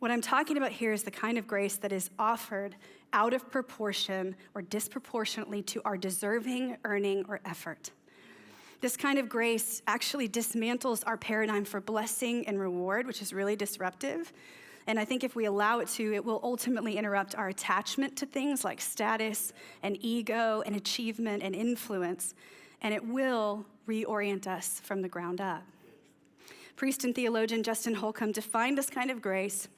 What I'm talking about here is the kind of grace that is offered out of proportion or disproportionately to our deserving, earning, or effort. This kind of grace actually dismantles our paradigm for blessing and reward, which is really disruptive. And I think if we allow it to, it will ultimately interrupt our attachment to things like status and ego and achievement and influence, and it will reorient us from the ground up. Priest and theologian Justin Holcomb defined this kind of grace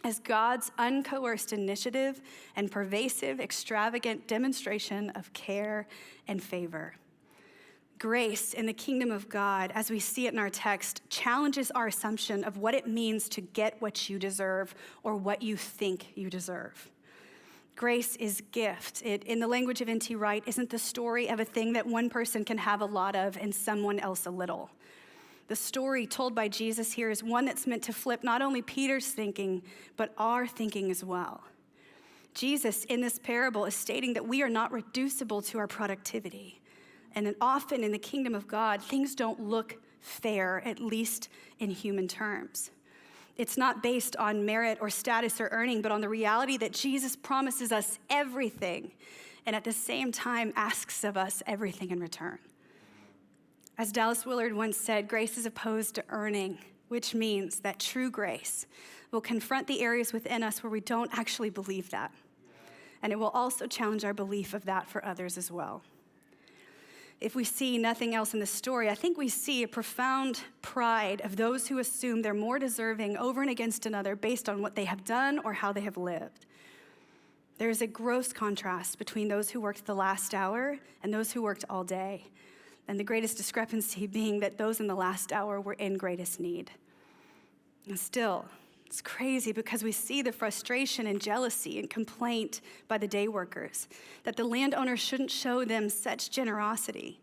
as God's uncoerced initiative and pervasive, extravagant demonstration of care and favor. Grace in the kingdom of God, as we see it in our text, challenges our assumption of what it means to get what you deserve or what you think you deserve. Grace is gift. It, in the language of N.T. Wright, isn't the story of a thing that one person can have a lot of and someone else a little. The story told by Jesus here is one that's meant to flip not only Peter's thinking, but our thinking as well. Jesus, in this parable, is stating that we are not reducible to our productivity. And that often in the kingdom of God, things don't look fair, at least in human terms. It's not based on merit or status or earning, but on the reality that Jesus promises us everything, and at the same time asks of us everything in return. As Dallas Willard once said, grace is opposed to earning, which means that true grace will confront the areas within us where we don't actually believe that. And it will also challenge our belief of that for others as well. If we see nothing else in the story, I think we see a profound pride of those who assume they're more deserving over and against another based on what they have done or how they have lived. There is a gross contrast between those who worked the last hour and those who worked all day, and the greatest discrepancy being that those in the last hour were in greatest need. And still, it's crazy because we see the frustration and jealousy and complaint by the day workers that the landowner shouldn't show them such generosity.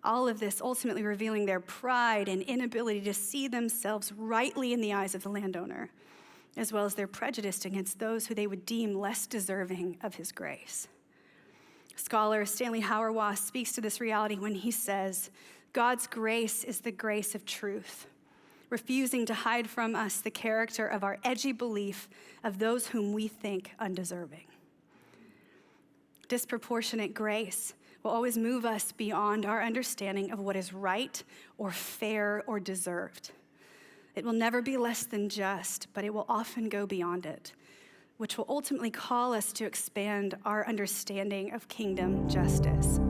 All of this ultimately revealing their pride and inability to see themselves rightly in the eyes of the landowner, as well as their prejudice against those who they would deem less deserving of his grace. Scholar Stanley Hauerwas speaks to this reality when he says, God's grace is the grace of truth, refusing to hide from us the character of our edgy belief of those whom we think undeserving. Disproportionate grace will always move us beyond our understanding of what is right or fair or deserved. It will never be less than just, but it will often go beyond it, which will ultimately call us to expand our understanding of kingdom justice.